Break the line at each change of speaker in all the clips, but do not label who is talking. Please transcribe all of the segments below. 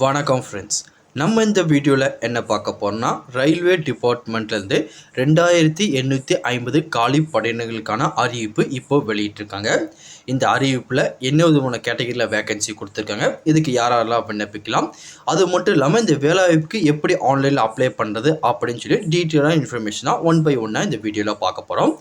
வணக்கம் ஃப்ரெண்ட்ஸ். நம்ம இந்த வீடியோவில் என்ன பார்க்க போகிறோம்னா, ரயில்வே டிபார்ட்மெண்ட்லேருந்து 2850 காலி பணியிடங்களுக்கான அறிவிப்பு இப்போது வெளியிட்டிருக்காங்க. இந்த அறிவிப்பில் என்ன விதமான கேட்டகரியில் வேகன்சி கொடுத்துருக்காங்க, இதுக்கு யாரெல்லாம் விண்ணப்பிக்கலாம், அது மட்டும் இல்லாமல் இந்த வேலைவாய்ப்புக்கு எப்படி ஆன்லைனில் அப்ளை பண்ணுறது அப்படின்னு சொல்லி டீட்டெயிலான இன்ஃபர்மேஷனாக ஒன் பை ஒன்னாக இந்த வீடியோவில் பார்க்க போகிறோம்.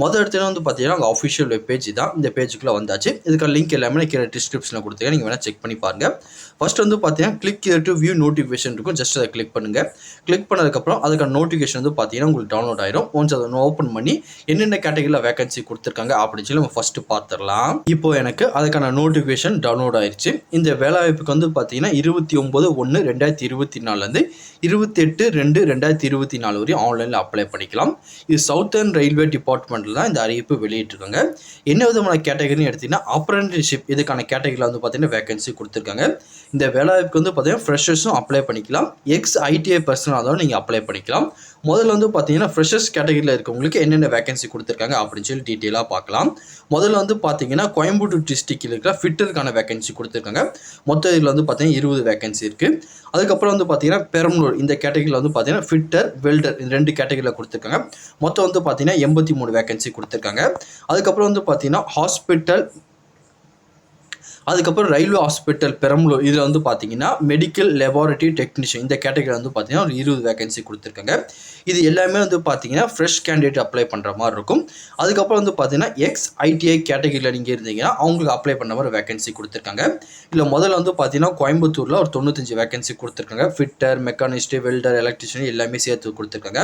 மொதல் இடத்துல வந்து பார்த்தீங்கன்னா அங்கே அஃபிஷியல் வெப் பேஜ் தான். இந்த பேஜுக்குள்ளே வந்தாச்சு. இதுக்கான லிங்க் எல்லாமே கீழே டிஸ்கிரிப்ஷனில் கொடுத்துருக்கேன், நீங்கள் வேணால் செக் பண்ணி பாருங்கள். ஃபர்ஸ்ட் வந்து பார்த்தீங்கன்னா click here to view notification இருக்கும். ஜஸ்ட் அதை கிளிக் பண்ணுங்கள். கிளிக் பண்ணதுக்கப்புறம் அதுக்கான நோட்டிஃபிகேஷன் வந்து பார்த்தீங்கன்னா உங்களுக்கு டவுன்லோட் ஆயிரும். ஒன்ஸ் அதை ஓப்பன் பண்ணி என்னென்ன கேட்டகரியில் வேகன்சி கொடுத்துருக்காங்க அப்படின்னு சொல்லி நம்ம ஃபஸ்ட்டு பார்த்துடலாம். இப்போ எனக்கு அதுக்கான நோட்டிஃபிகேஷன் டவுன்லோட் ஆயிடுச்சு. இந்த வேலைவாய்ப்புக்கு வந்து பார்த்தீங்கன்னா 29/1/2024 28/2/2024 வரையும் ஆன்லைனில் அப்ளை பண்ணிக்கலாம். இது சவுத்தர்ன் ரயில்வே டிபார்ட்மெண்ட் தான் இந்த அறிவிப்பு வெளியிட்டிருக்காங்க. என்ன விதமான கேட்டகரின்னு எடுத்தீங்கன்னா அப்ரெண்டிஸ்ஷிப், இதுக்கான கேட்டகரியில் வந்து பார்த்தீங்கன்னா வேகன்சி கொடுத்துருக்காங்க. இந்த வேலைவாய்ப்புக்கு வந்து பார்த்தீங்கன்னா ஃப்ரெஷர்ஸும் அப்ளை பண்ணிக்கலாம், எக்ஸ் ஐடிஐ பர்சனாக இருந்தாலும் நீங்கள் அப்ளை பண்ணிக்கலாம். முதல்ல வந்து பார்த்தீங்கன்னா ஃப்ரெஷர்ஸ் கேட்டகரியில் இருக்கவங்களுக்கு என்னென்ன வேகன்சி கொடுத்துருக்காங்க அப்படின்னு சொல்லி டீட்டெயிலாக பார்க்கலாம். முதல்ல வந்து பார்த்தீங்கன்னா கோயம்புத்தூர் டிஸ்ட்ரிக்டில் இருக்கிற ஃபிட்டருக்கான வேகன்சி கொடுத்துருக்காங்க. மொத்தம் இதில் வந்து பார்த்தீங்கன்னா 20 வேகன்சி இருக்குது. அதுக்கப்புறம் வந்து பார்த்தீங்கன்னா பெரம்பலூர் இந்த கேட்டகரியில் வந்து பார்த்தீங்கன்னா ஃபிட்டர் வெல்டர் இந்த 2 கேட்டகரியில் கொடுத்துருக்காங்க. மொத்தம் வந்து பார்த்தீங்கன்னா 83 வேகன்சி கொடுத்துருக்காங்க. அதுக்கப்புறம் வந்து பார்த்தீங்கன்னா ஹாஸ்பிட்டல், அதுக்கப்புறம் ரயில்வே ஹாஸ்பிட்டல் பெரம்பலூர் இதில் வந்து பார்த்தீங்கன்னா மெடிக்கல் லெபார்ட்டரி டெக்னீஷியன் இந்த கேட்டகரி வந்து பார்த்தீங்கன்னா ஒரு 20 வேகன்சி கொடுத்துருக்காங்க. இது எல்லாமே வந்து பார்த்தீங்கன்னா ஃப்ரெஷ் கேண்டிடேட் அப்ளை பண்ணுற மாதிரி இருக்கும். அதுக்கப்புறம் வந்து பார்த்தீங்கன்னா எக்ஸ் ஐடிஐ கேட்டகரியில் நீங்கள் இருந்தீங்கன்னா அவங்களுக்கு அப்ளை பண்ண மாதிரி வேகன்சி கொடுத்துருக்காங்க. இல்லை முதல்ல வந்து பார்த்தீங்கன்னா கோயம்புத்தூரில் ஒரு 95 வேகன்சி கொடுத்துருக்காங்க. ஃபிட்டர், மெக்கானிஸ்ட், வெல்டர், எலக்ட்ரிஷியன் எல்லாமே சேர்த்து கொடுத்துருக்காங்க.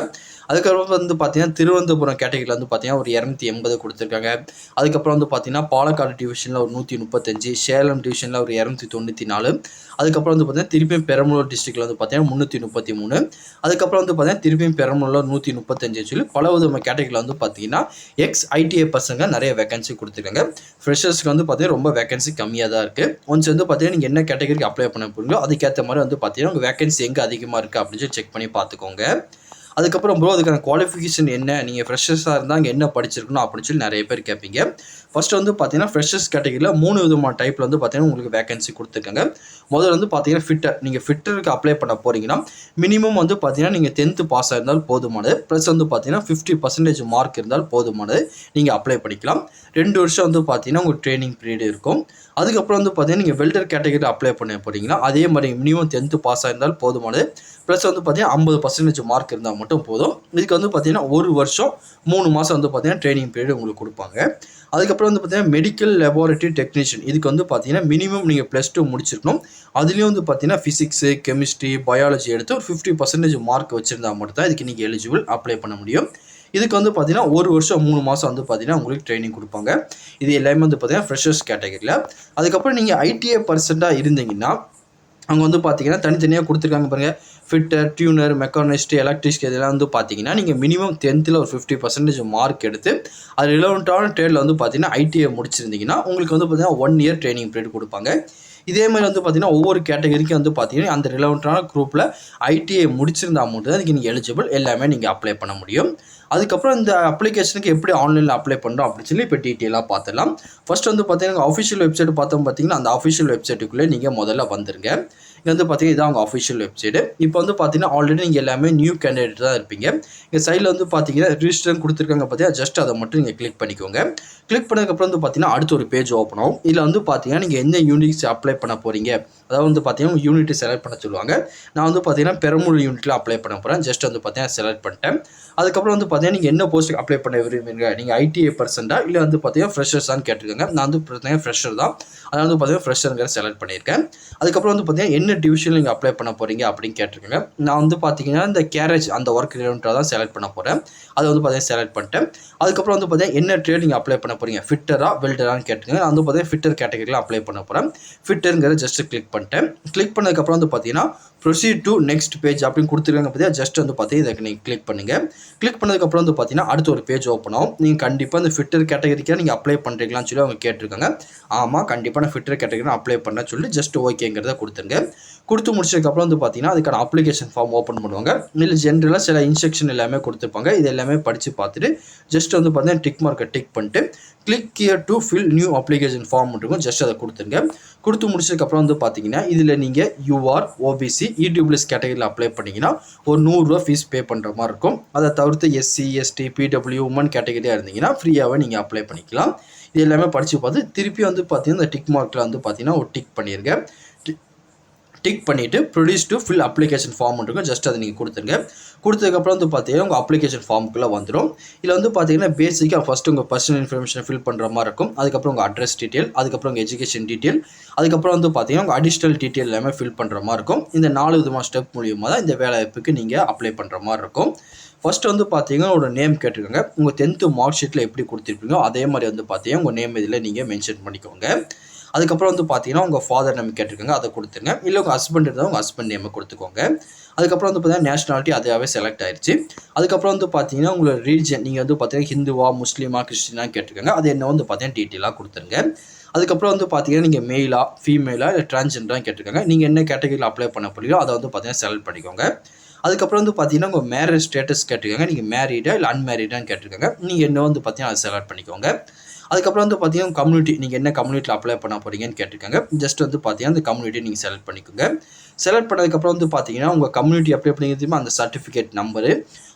அதுக்கப்புறம் வந்து பார்த்தீங்கன்னா திருவனந்தபுரம் கேட்டகரியில் வந்து பார்த்தீங்கன்னா ஒரு 280 கொடுத்துருக்காங்க. அதுக்கப்புறம் வந்து பார்த்தீங்கன்னா பாலக்காடு டிவிஷனில் ஒரு 135, சேலம் டிவிஷனில் ஒரு 294, அதுக்கப்புறம் வந்து பார்த்தீங்கன்னா திருப்பியும் பெரம்பலூர் டிஸ்ட்ரிக்டில் வந்து பார்த்தீங்கன்னா 333, அதுக்கப்புறம் வந்து பார்த்தீங்கன்னா திருப்பியும் பெரம்பலூரில் 135 சொல்லி பல விதமான கேட்டகரியில் வந்து பார்த்தீங்கன்னா எக்ஸ் ஐடிஐ பசங்க நிறைய வேகன்சி கொடுத்துருக்காங்க. ஃப்ரெஷர்ஸ்க்கு வந்து பார்த்தீங்கன்னா ரொம்ப வேகன்சி கம்மியாக தான் இருக்குது. ஒன்ஸ் வந்து பார்த்தீங்கன்னா நீங்கள் என்ன கேட்டகரிக்கு அப்ளை பண்ண போகிறீங்களோ அதுக்கேற்ற மாதிரி வந்து பார்த்தீங்கன்னா உங்கள் வேகன்சி எங்கே அதிகமாக இருக்குது அப்படின்னு சொல்லி செக் பண்ணி பார்த்துக்கோங்க. அதுக்கப்புறம் ப்ரோ அதுக்கான குவாலிஃபிகேஷன் என்ன, நீங்கள் ஃப்ரெஷர்ஸாக இருந்தால் அங்கே என்ன படிச்சிருக்கணும் அப்படின்னு சொல்லி நிறைய பேர் கேட்பீங்க. ஃபர்ஸ்ட் வந்து பார்த்தீங்கன்னா ஃப்ரெஷர்ஸ் கேட்டகரியில் 3 விதமான டைப்பில் வந்து பார்த்தீங்கன்னா உங்களுக்கு வேகன்சி கொடுத்துருக்காங்க. முதல்ல வந்து பார்த்தீங்கன்னா ஃபிட்டர், நீங்கள் ஃபிட்டருக்கு அப்ளை பண்ண போகிறீங்கன்னா மினிமம் வந்து பார்த்தீங்கன்னா நீங்கள் 10th பாஸ் ஆயிருந்தால் போதுமானது, ப்ளஸ் வந்து பார்த்தீங்கன்னா 50% மார்க் இருந்தால் போதுமானது, நீங்கள் அப்ளை பண்ணிக்கலாம். 2 வருஷம் வந்து பார்த்தீங்கன்னா உங்களுக்கு ட்ரைனிங் பீரியட் இருக்கும். அதுக்கப்புறம் வந்து பார்த்தீங்கன்னா நீங்கள் வெல்டர் கேட்டகரியில் அப்ளை பண்ண போகிறீங்கன்னா அதே மாதிரி மினிமம் 10th பாஸ் ஆயிருந்தால் போதுமானது, ப்ளஸ் வந்து பார்த்தீங்கன்னா 50% மார்க் இருந்தால் மட்டும் போதும். இதுக்கு வந்து பார்த்தீங்கன்னா 1 வருஷம் 3 மாதம் வந்து பார்த்தீங்கன்னா ட்ரைனிங் பீரியட் உங்களுக்கு கொடுப்பாங்க. அதுக்கப்புறம் வந்து பார்த்தீங்கன்னா மெடிக்கல் லெபார்ட்டரி டெக்னீஷியன் இதுக்கு வந்து பார்த்தீங்கன்னா மினிமம் நீங்கள் +2 முடிச்சிருக்கணும். அதுலேயும் வந்து பார்த்தீங்கன்னா ஃபிசிக்ஸு, கெமிஸ்ட்ரி, பயாலஜி எடுத்து ஒரு 50% மார்க் வச்சுருந்தா மட்டும் தான் இதுக்கு நீங்கள் எலிஜிபிள் அப்ளை பண்ண முடியும். இதுக்கு வந்து பார்த்தீங்கன்னா 1 வருஷம் 3 மாதம் வந்து பார்த்தீங்கன்னா உங்களுக்கு ட்ரைனிங் கொடுப்பாங்க. இது எல்லாமே வந்து பார்த்தீங்கன்னா ஃப்ரெஷர்ஸ் கேட்டகரியில். அதுக்கப்புறம் நீங்கள் ஐடிஐ பர்சன்ட்டாக இருந்தீங்கன்னா அவங்க வந்து பார்த்தீங்கன்னா தனித்தனியாக கொடுத்துருக்காங்க பாருங்கள். ஃபிட்டர், டியூனர், மெக்கானிஸ்ட், எலக்ட்ரிக் இதெல்லாம் வந்து பார்த்தீங்கன்னா நீங்கள் மினிமம் 10th ஒரு 50% மார்க் எடுத்து அது ரிலவெண்ட்டான ட்ரேடில் வந்து பார்த்தீங்கன்னா ஐடிஐ முடிச்சிருந்தீங்கன்னா உங்களுக்கு வந்து பார்த்தீங்கன்னா 1 இயர் ட்ரைனிங் பீரியட் கொடுப்பாங்க. இதே மாதிரி வந்து பார்த்தீங்கன்னா ஒவ்வொரு கேட்டகரிக்கும் வந்து பார்த்தீங்கன்னா அந்த ரிலவெண்ட்டான குரூப்பில் ஐடிஐ முடிச்சிருந்தா மட்டும் தான் இதுக்கு நீங்கள் எலிஜிபிள் எல்லாமே நீங்கள் அப்ளை பண்ண முடியும். அதுக்கப்புறம் இந்த அப்ளிகேஷனுக்கு எப்படி ஆன்லைனில் அப்ளை பண்ணுறோம் அப்படின்னு சொல்லி இப்போ டீட்டெயிலாக பார்த்துடலாம். ஃபர்ஸ்ட் வந்து பார்த்தீங்கன்னா அஃபிஷியல் வெப்சைட் பார்த்தீங்கன்னா அந்த அஃபிஷியல் வெப்சைட்டுக்குள்ளே நீங்கள் முதல்ல வந்துருங்க. இங்கே வந்து பார்த்தீங்கன்னா இதான் அவங்க அஃபிஷியல் வெப்சைட்டு. இப்போ வந்து பார்த்தீங்கன்னா ஆல்ரெடி நீங்கள் எல்லாமே நியூ கேண்டிடேட் தான் இருப்பீங்க. இங்கே சைடில் வந்து பார்த்தீங்கன்னா ரிஜிஸ்டர் கொடுத்துருக்காங்க பார்த்தீங்கன்னா ஜஸ்ட் அதை மட்டும் நீங்கள் கிளிக் பண்ணிக்கோங்க. கிளிக் பண்ணதுக்கப்புறம் வந்து பார்த்தீங்கன்னா அடுத்த ஒரு பேஜ் ஓப்பன் ஆகும். இதில் வந்து பார்த்தீங்கன்னா நீங்கள் எந்த யூனிட்ஸ் அப்ளை பண்ண போகிறீங்க, அதாவது வந்து பார்த்தீங்கன்னா யூனிட் செலக்ட் பண்ண சொல்லுவாங்க. நான் வந்து பார்த்தீங்கன்னா பெரம்பலூர் யூனிட்டில் அப்ளை பண்ண போகிறேன். ஜஸ்ட் வந்து பார்த்தீங்கன்னா செலக்ட் பண்ணிட்டேன். அதுக்கப்புறம் வந்து பார்த்தீங்கன்னா நீங்கள் என்ன போஸ்ட்டுக்கு அப்ளை பண்ண விரும்புறீங்க, நீங்கள் ஐடிஐ பர்சன்டா இல்லை வந்து பார்த்தீங்கன்னா ஃப்ரெஷர்ஸான்னு கேட்டிருக்காங்க. நான் வந்து பார்த்தீங்கன்னா ஃப்ரெஷர் தான், அதனால் வந்து பார்த்தீங்கன்னா ஃப்ரெஷருங்கிற செலக்ட் பண்ணியிருக்கேன். அதுக்கப்புறம் வந்து பார்த்தீங்கன்னா என்ன டிவிஷன் நீங்கள் அப்ளை பண்ண போகிறீங்க அப்படின்னு கேட்டிருக்காங்க. நான் வந்து பார்த்தீங்கன்னா இந்த கேரேஜ் அந்த ஒர்க் ரிலேட்டடாக தான் செலக்ட் பண்ண போகிறேன். அதை வந்து பார்த்தீங்கன்னா செலக்ட் பண்ணிட்டேன். அதுக்கப்புறம் வந்து பார்த்தீங்கன்னா என்ன ட்ரேட் நீங்கள் அப்ளை பண்ண போகிறீங்க, ஃபிட்டரா வெல்டரான்னு கேட்டிருக்காங்க. நான் வந்து பார்த்தீங்கன்னா ஃபிட்டர் கேட்டகரியில் அப்ளை பண்ண போகிறேன். ஃபிட்டருங்கிற ஜஸ்ட் கிளிக் பண்ணிட்டேன். கிளிக் பண்ணதுக்கப்புறம் வந்து பார்த்தீங்கன்னா ப்ரொசீட் டு நெக்ஸ்ட் பேஜ் அப்படின்னு கொடுத்துருக்காங்க பார்த்தீங்கன்னா ஜஸ்ட் வந்து பார்த்தீங்கன்னா இதை நீங்கள் கிளிக் பண்ணுங்கள். கிளிக் பண்ணதுக்கப்புறம் வந்து பார்த்தீங்கன்னா அடுத்த ஒரு பேஜ் ஓப்பன் ஆகும். நீங்கள் கண்டிப்பாக இந்த ஃபிட்டர் கேட்டகரிக்காக நீங்கள் அப்ளை பண்ணுறீங்களான்னு சொல்லி அவங்க கேட்டிருக்காங்க. ஆமாம், கண்டிப்பாக நான் ஃபிட்டர் கேட்டகரி அப்ளை பண்ண சொல்லி ஜஸ்ட் ஓகேங்கிறத கொடுத்துருங்க. கொடுத்து முடிச்சதுக்கப்புறம் வந்து பார்த்தீங்கன்னா அதுக்கான அப்ளிகேஷன் ஃபார்ம் ஓப்பன் பண்ணுவாங்க. இதில் ஜென்ரலாக சில இன்ஸ்ட்ரக்ஷன் எல்லாமே கொடுத்துருப்பாங்க. இது எல்லாமே படித்து பார்த்துட்டு ஜஸ்ட் வந்து பார்த்தீங்கன்னா டிக் மார்க்கை டிக் பண்ணிட்டு click here to fill new application form இருக்கும், ஜஸ்ட் அதை கொடுத்துருங்க. கொடுத்து முடிச்சதுக்கப்புறம் வந்து பார்த்தீங்கன்னா இதில் நீங்கள் யூஆர், ஓபிசி, இடபிள்யூஎஸ் கேட்டகரியில் அப்ளை பண்ணிங்கன்னா ஒரு 100 ரூபா ஃபீஸ் பே பண்ணுற மாதிரி இருக்கும். அதை தவிர்த்து எஸ்சி, எஸ்டி, பிடபிள்யூ, உமன் கேட்டகரியாக இருந்தீங்கன்னா ஃப்ரீயாகவே நீங்கள் அப்ளை பண்ணிக்கலாம். இது எல்லாமே படித்து பார்த்து திருப்பி வந்து பார்த்தீங்கன்னா இந்த டிக் மார்க்கில் வந்து பார்த்தீங்கன்னா ஒரு டிக் பண்ணிடுங்க. டிக் பண்ணிவிட்டு produce to fill application form இருக்கும், ஜஸ்ட் அதை நீங்கள் கொடுத்துருங்க. கொடுத்ததுக்கப்புறம் வந்து பார்த்தீங்கன்னா உங்கள் அப்ளிகேஷன் ஃபார்முக்குள்ளே வந்துடும். இதில் வந்து பார்த்தீங்கன்னா பேசிக்காக ஃபஸ்ட்டு உங்கள் பர்சனல் இன்ஃபர்மேஷனை ஃபில் பண்ணுற மாதிரி இருக்கும். அதுக்கப்புறம் உங்கள் அட்ரஸ் டீட்டெயில், அதுக்கப்புறம் உங்கள் எஜுகேஷன் டீட்டெயில், அதுக்கப்புறம் வந்து பார்த்தீங்கன்னா உங்கள் அடிஷ்னல் டீட்டெயில் எல்லாமே ஃபில் பண்ணுற மாதிரி இருக்கும். இந்த 4 விதமான ஸ்டெப் மூலியமாக தான் இந்த வேலைவாய்ப்புக்கு நீங்கள் அப்ளை பண்ணுற மாதிரி இருக்கும். ஃபஸ்ட்டு வந்து பார்த்தீங்கன்னா ஒரு நேம் கேட்டிருக்காங்க. உங்கள் 10th மார்க் ஷீட்டில் எப்படி கொடுத்துருப்பீங்களோ அதே மாதிரி வந்து பார்த்தீங்கன்னா உங்கள் நேம் இதில் நீங்கள் மென்ஷன் பண்ணிக்கோங்க. அதுக்கப்புறம் வந்து பார்த்தீங்கன்னா உங்கள் ஃபாதர் நேம் கேட்டிருக்காங்க, அதை கொடுத்துருங்க. இல்லை உங்கள் ஹஸ்பண்ட் இருந்தால் உங்கள் ஹஸ்பண்ட் நேமை கொடுத்துக்கோங்க. அதுக்கப்புறம் வந்து பார்த்தீங்கன்னா நேஷனாலிட்டி அதாவே செலக்ட் ஆயிடுச்சு. அதுக்கப்புறம் வந்து பார்த்தீங்கன்னா உங்களோட ரீஜன் நீங்கள் வந்து பார்த்தீங்கன்னா ஹிந்துவா, முஸ்லீமா, கிறிஸ்டினா கேட்டிருக்காங்க, அது என்ன வந்து பார்த்தீங்கன்னா டீட்டெயிலாக கொடுத்துருங்க. அதுக்கப்புறம் வந்து பார்த்தீங்கன்னா நீங்கள் மெயிலா, ஃபீமேலா, இல்லை டிரான்ஸ்ஜெண்டராக கேட்டிருக்காங்க. நீங்கள் என்ன கேட்டகரியில் அப்ளை பண்ண போறீங்களோ அதை வந்து பார்த்தீங்கன்னா செலக்ட் பண்ணிக்கோங்க. அதுக்கப்புறம் வந்து பார்த்தீங்கன்னா உங்கள் மேரேஜ் ஸ்டேட்டஸ் கேட்டிருக்காங்க, நீங்கள் மேரீடா இல்லை அன்மேரீடான்னு கேட்டிருக்காங்க. நீங்கள் என்ன வந்து பார்த்தீங்கன்னா அதை செலக்ட் பண்ணிக்கோங்க. அதுக்கப்புறம் வந்து பார்த்தீங்கன்னா கம்யூனிட்டி நீங்கள் என்ன கம்யூனிட்டியில் அப்ளை பண்ண போகிறீங்கன்னு கேட்டிருக்காங்க. ஜஸ்ட் வந்து பார்த்தீங்கன்னா அந்த கம்யூனிட்டி நீங்கள் செலக்ட் பண்ணிக்கோங்க. செலக்ட் பண்ணதுக்கப்புறம் வந்து பார்த்தீங்கன்னா உங்கள் கம்யூனிட்டி அப்ளை பண்ணிக்கிறதுமே அந்த சர்டிஃபிகேட் நம்பரு,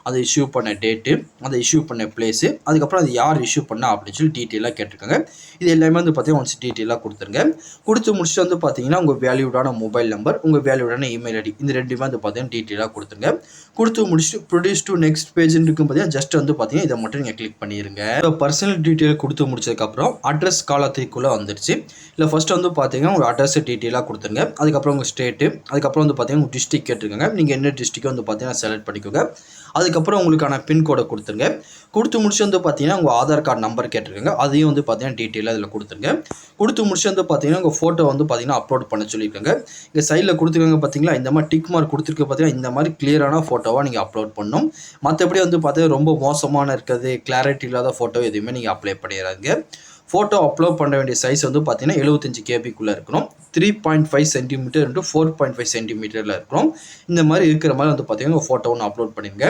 அதை இஷ்யூ பண்ண டேட்டு, அதை இஷ்யூ பண்ண பிளேஸு, அதுக்கப்புறம் அது யார் இஷ்யூ பண்ணா அப்படின்னு சொல்லி டீட்டெயிலாக கேட்டிருக்காங்க. இது எல்லாமே வந்து பார்த்தீங்கன்னா ஒன்ஸ் டீட்டெயிலாக கொடுத்துருங்க. கொடுத்து முடிச்சுட்டு வந்து பார்த்தீங்கன்னா உங்கள் வேல்யூடான மொபைல் நம்பர், உங்கள் வேல்யூடான இமெயில் ஐடி, இந்த ரெண்டுமே வந்து பார்த்தீங்கன்னா டீட்டெயிலாக கொடுத்துருங்க. கொடுத்து முடிச்சுட்டு ப்ரொடியூஸ் டு நெக்ஸ்ட் பேஜ்னு இருக்கும் பார்த்தீங்கன்னா ஜஸ்ட் வந்து பார்த்தீங்கன்னா இதை மட்டும் நீங்கள் கிளிக் பண்ணிடுங்க. இப்போ பர்சனல் டீட்டெயில் கொடுத்து முடிச்சதுக்கப்புறம் அட்ரஸ் காலத்துக்குள்ளே வந்துருச்சு. இல்லை ஃபஸ்ட்டு வந்து பார்த்தீங்கன்னா உங்கள் அட்ரஸ் டீட்டெயிலாக கொடுத்துருங்க. அதுக்கப்புறம் உங்கள் ஸ்டேட்டு, அதுக்கப்புறம் வந்து பார்த்தீங்கன்னா உங்கள் டிஸ்ட்ரிக்ட் கேட்டிருக்காங்க. நீங்கள் என்ன டிஸ்ட்ரிக்ட் வந்து பார்த்தீங்கன்னா செலக்ட் பண்ணிக்கோங்க. அதுக்கப்புறம் உங்களுக்கான பின்கோடை கொடுத்துருங்க. கொடுத்து முடிச்சு வந்து பார்த்தீங்கன்னா உங்கள் ஆதார் கார்டு நம்பர் கேட்டிருக்காங்க, அதையும் வந்து பார்த்தீங்கன்னா டீட்டெயிலாக அதில் கொடுத்துருங்க. கொடுத்து முடிச்சு வந்து பார்த்தீங்கன்னா உங்கள் ஃபோட்டோ வந்து பார்த்தீங்கன்னா அப்லோட் பண்ண சொல்லியிருக்காங்க. இங்கே சைடில் கொடுத்துருக்காங்க பார்த்தீங்களா, இந்த மாதிரி டிக் மார்க் கொடுத்துருக்க பார்த்தீங்கன்னா இந்த மாதிரி கிளியரான ஃபோட்டோவாக நீங்கள் அப்லோட் பண்ணணும். மற்றபடி வந்து பார்த்தீங்கன்னா ரொம்ப மோசமான இருக்கிறது, கிளாரிட்டி இல்லாத ஃபோட்டோ எதுவுமே நீங்கள் அப்ளை பண்ணிடுறாங்க. ஃபோட்டோ அப்லோட் பண்ண வேண்டிய சைஸ் வந்து பார்த்தீங்கன்னா 75 கேபிக்குள்ளே இருக்கணும். 3.5 சென்டிமீட்டர் இன்ட்டு 4.5 சென்டிமீட்டரில் இருக்கணும். இந்த மாதிரி இருக்கிற மாதிரி வந்து பார்த்தீங்கன்னா உங்கள் ஃபோட்டோ ஒன்று அப்லோட் பண்ணிடுங்க.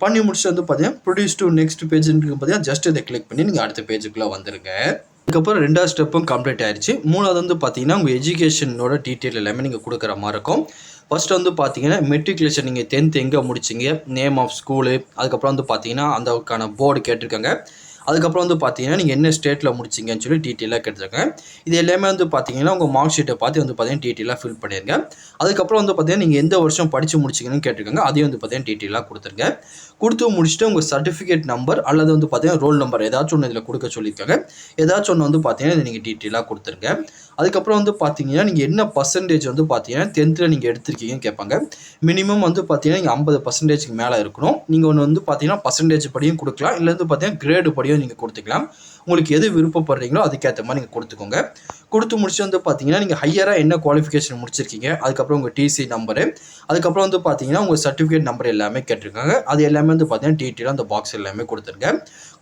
பண்ணி முடிச்சுட்டு வந்து பார்த்தீங்கன்னா ப்ரொடியூஸ் டு நெக்ஸ்ட் பேஜ்னு பார்த்தீங்கன்னா ஜஸ்ட் இதை கிளிக் பண்ணி நீங்கள் அடுத்த பேஜுக்குள்ளே வந்துருங்க. அதுக்கப்புறம் 2வது ஸ்டெப்பும் கம்ப்ளீட் ஆயிடுச்சு. 3வது வந்து பார்த்தீங்கன்னா உங்கள் எஜுகேஷனோட டீட்டெயில் எல்லாமே நீங்கள் கொடுக்குற மாதிரி இருக்கும். ஃபர்ஸ்ட் வந்து பார்த்தீங்கன்னா மெட்ரிகுலேஷன் நீங்கள் 10th எங்கே முடிச்சிங்க, நேம் ஆஃப் ஸ்கூலு, அதுக்கப்புறம் வந்து பார்த்தீங்கன்னா அதுக்கான போர்டு கேட்டிருக்காங்க. அதுக்கப்புறம் வந்து பார்த்தீங்கன்னா நீங்கள் என்ன ஸ்டேட்டில் முடிச்சிங்கன்னு சொல்லி டீட்டெயிலாக கேட்டிருக்காங்க. இது எல்லாமே வந்து பார்த்தீங்கன்னா உங்கள் மார்க் ஷீட்டை பார்த்து வந்து பார்த்தீங்கன்னா டீட்டெயிலாக ஃபில் பண்ணிடுங்க. அதுக்கப்புறம் வந்து பார்த்தீங்கன்னா நீங்கள் எந்த வருஷம் படித்து முடிச்சிங்கன்னு கேட்டிருக்காங்க, அதையும் வந்து பார்த்தீங்கன்னா டீட்டெயிலாக கொடுத்துருங்க. கொடுத்து முடிச்சுட்டு உங்கள் சர்டிஃபிகேட் நம்பர் அல்லது வந்து பார்த்தீங்கன்னா ரோல் நம்பர் ஏதாச்சும் ஒன்று இதில் கொடுக்க சொல்லியிருக்காங்க. ஏதாச்சும் ஒன்று வந்து பார்த்தீங்கன்னா நீங்கள் டீட்டெயிலாக கொடுத்துருங்க. அதுக்கப்புறம் வந்து பார்த்தீங்கன்னா நீங்கள் என்ன பர்சன்டேஜ் வந்து பார்த்தீங்கன்னா 10th நீங்கள் எடுத்திருக்கீங்கன்னு கேட்பாங்க. மினிமம் வந்து பார்த்தீங்கன்னா நீங்கள் 50% மேலே இருக்கணும். நீங்கள் ஒன்று வந்து பார்த்தீங்கன்னா பர்சன்டேஜ் படியும் கொடுக்கலாம், இல்லை வந்து பார்த்தீங்கன்னா கிரேடு படியும் நீங்கள் கொடுத்துக்கலாம். உங்களுக்கு எது விருப்பப்படுறீங்களோ அதுக்கேற்ற மாதிரி நீங்கள் கொடுத்துக்கோங்க. கொடுத்து முடிச்சு வந்து பார்த்தீங்கன்னா நீங்கள் ஹையராக என்ன குவாலிஃபிகேஷன் முடிச்சிருக்கீங்க, அதுக்கப்புறம் உங்கள் டிசி நம்பரு, அதுக்கப்புறம் வந்து பார்த்தீங்கன்னா உங்கள் சர்டிஃபிகேட் நம்பர் எல்லாமே கேட்டிருக்காங்க. அது எல்லாமே வந்து பார்த்தீங்கன்னா டீட்டெயிலாக அந்த பாக்ஸ் எல்லாமே கொடுத்துருங்க.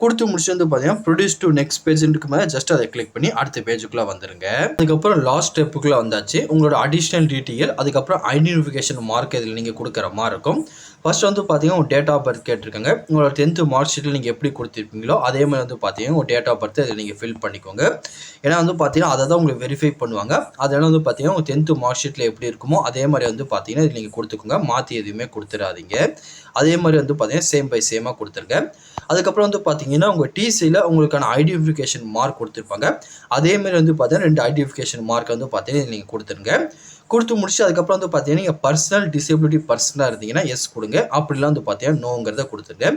கொடுத்து முடிச்சு வந்து பார்த்தீங்கன்னா ப்ரொடியூஸ் டு நெக்ஸ்ட் பேஜுக்கு மேலே ஜஸ்ட் அதை கிளிக் பண்ணி அடுத்த பேஜுக்குள்ளே வந்துருங்க. அதுக்கப்புறம் லாஸ்ட் ஸ்டெப்புக்குள்ளே வந்தாச்சு. உங்களோட அடிஷ்னல் டீட்டெயில், அதுக்கப்புறம் ஐடென்டிஃபிகேஷன் மார்க் இதில் நீங்கள் கொடுக்குற மாதிரி இருக்கும். ஃபர்ஸ்ட் வந்து பார்த்தீங்கன்னா உங்கள் டேட் ஆஃப் பர்த் கேட்டிருக்காங்க. உங்களோட 10th மார்க் ஷீட்டில் நீங்கள் எப்படி கொடுத்துருப்பீங்களோ அதே மாதிரி வந்து பார்த்தீங்கன்னா உங்கள் டேட் ஆஃப் பர்த் அதில் நீங்கள் ஃபில் பண்ணிக்கோங்க. ஏன்னா வந்து பார்த்தீங்கன்னா அதை தான் உங்களுக்கு வெரிஃபை பண்ணுவாங்க. அதனால் வந்து பார்த்தீங்கன்னா உங்கள் 10th மார்க் ஷீட்டில் எப்படி இருக்குமோ அதே மாதிரி வந்து பார்த்தீங்கன்னா இதில் நீங்கள் கொடுத்துக்கோங்க. மாற்றி எதுவுமே கொடுத்துடாதீங்க. அதே மாதிரி வந்து பார்த்தீங்கன்னா சேம் பை சேமாக கொடுத்துருங்க. அதுக்கப்புறம் வந்து பார்த்தீங்கன்னா உங்கள் டிசியில் உங்களுக்கான ஐடென்டிஃபிகேஷன் மார்க் கொடுத்துருப்பாங்க. அதேமாதிரி வந்து பார்த்தீங்கன்னா 2 ஐடென்டிஃபிகேஷன் மார்க் வந்து பார்த்தீங்கன்னா நீங்கள் கொடுத்துருங்க. கொடுத்து முடிச்சு அதுக்கப்புறம் வந்து பார்த்தீங்கன்னா நீங்கள் பர்சனல் டிசபிலிட்டி பர்சனாக இருந்தீங்கன்னா எஸ் கொடுங்க, அப்படிலாம் வந்து பார்த்தீங்கன்னா நோங்கிறத கொடுத்துருங்க.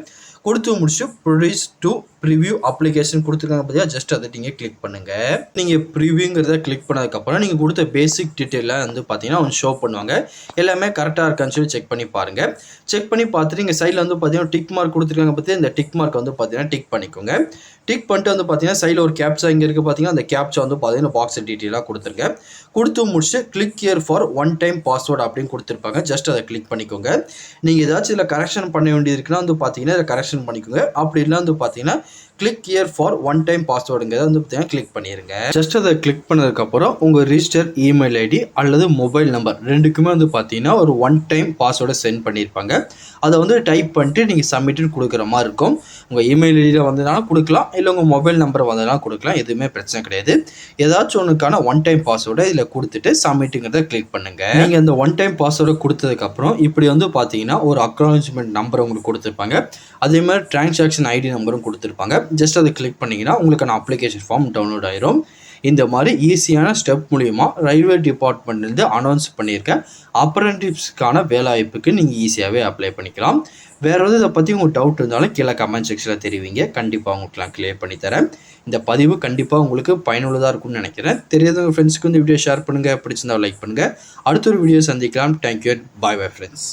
கொடுத்து முடிச்சு ப்ரொடியூஸ் டு ப்ரிவியூ அப்ளிகேஷன் கொடுத்துருக்காங்க பார்த்தீங்கன்னா ஜஸ்ட் அதை நீங்கள் கிளிக் பண்ணுங்கள். நீங்கள் ப்ரிவியூங்கிறத கிளிக் பண்ணதுக்கப்புறம் நீங்கள் கொடுத்த பேசிக் டீட்டெயிலாக வந்து பார்த்தீங்கன்னா அவங்க ஷோ பண்ணுவாங்க. எல்லாமே கரெக்டாக இருக்கான்னு சொல்லி செக் பண்ணி பாருங்கள். செக் பண்ணி பார்த்துட்டு இங்கே சைடில் வந்து பார்த்தீங்கன்னா டிக் மார்க் கொடுத்துருக்காங்க பார்த்தீங்கன்னா இந்த டிக் மார்க் வந்து பார்த்தீங்கன்னா டிக் பண்ணிக்கோங்க. டிக் பண்ணிட்டு வந்து பார்த்தீங்கன்னா சைடில் ஒரு கேப்சா இங்கே இருக்குது பார்த்தீங்கன்னா அந்த கேப்சா வந்து பார்த்தீங்கன்னா பாக்ஸ் டீட்டெயிலாக கொடுத்துருங்க. கொடுத்து முடிச்சு click here for one time password அப்படின்னு கொடுத்துருப்பாங்க. ஜஸ்ட் அதை கிளிக் பண்ணிக்கோங்க. நீங்கள் ஏதாச்சும் இதில் கரெக்ஷன் பண்ண வேண்டியது இருக்குன்னா வந்து பார்த்தீங்கன்னா இதை கரெக்ஷன் பண்ணிக்கோங்க. அப்படி இல்லை வந்து பார்த்தீங்கன்னா click here for one time பாஸ்வேர்டுங்கிறத வந்து பார்த்தீங்கன்னா கிளிக் பண்ணிடுங்க. ஜஸ்ட் அதை கிளிக் பண்ணதுக்கப்புறம் உங்கள் ரிஜிஸ்டர் இமெயில் ஐடி அல்லது மொபைல் நம்பர் ரெண்டுக்குமே வந்து பார்த்தீங்கன்னா ஒரு ஒன் டைம் பாஸ்வேர்டை சென்ட் பண்ணியிருப்பாங்க. அதை வந்து டைப் பண்ணிட்டு நீங்கள் சப்மிட்னு கொடுக்குற மாதிரி இருக்கும். உங்கள் இமெயில் ஐடியில் வந்ததுனால கொடுக்கலாம், இல்லை உங்கள் மொபைல் நம்பர் வந்ததுனால கொடுக்கலாம், எதுவுமே பிரச்சனை கிடையாது. ஏதாச்சும் ஒன்றுக்கான ஒன் டைம் பாஸ்வேர்டை இதில் கொடுத்துட்டு சப்மிட்டுங்கிறத கிளிக் பண்ணுங்கள். நீங்கள் இந்த ஒன் டைம் பாஸ்வேர்டை கொடுத்ததுக்கப்புறம் இப்படி வந்து பார்த்தீங்கன்னா ஒரு அக்னாலஜ்மெண்ட் நம்பர் உங்களுக்கு கொடுத்துருப்பாங்க. அதே மாதிரி டிரான்சாக்ஷன் ஐடி நம்பரும் கொடுத்துருப்பாங்க. ஜஸ்ட் அதை கிளிக் பண்ணிங்கன்னா உங்களுக்கான அப்ளிகேஷன் ஃபார்ம் டவுன்லோட் ஆயிரும். இந்த மாதிரி ஈஸியான ஸ்டெப் மூலிமா ரயில்வே டிபார்ட்மெண்ட்லேருந்து அனௌன்ஸ் பண்ணியிருக்கேன் அப்ரெண்டிஸ்க்கான வேலைவாய்ப்புக்கு நீங்கள் ஈஸியாகவே அப்ளை பண்ணிக்கலாம். வேறு எதாவது இதை பற்றி உங்களுக்கு டவுட் இருந்தாலும் கீழே கமெண்ட் செக்ஷனில் தெரிவிங்க. கண்டிப்பாக உங்களுக்கு நான் கிளியர் பண்ணித்தரேன். இந்த பதிவு கண்டிப்பாக உங்களுக்கு பயனுள்ளதாக இருக்கும்னு நினைக்கிறேன். தெரியாதவங்க ஃப்ரெண்ட்ஸுக்கு இந்த வீடியோ ஷேர் பண்ணுங்கள், பிடிச்சிருந்தா லைக் பண்ணுங்கள். அடுத்த ஒரு வீடியோ சந்திக்கலாம். தேங்க்யூ. பாய் பாய் ஃப்ரெண்ட்ஸ்.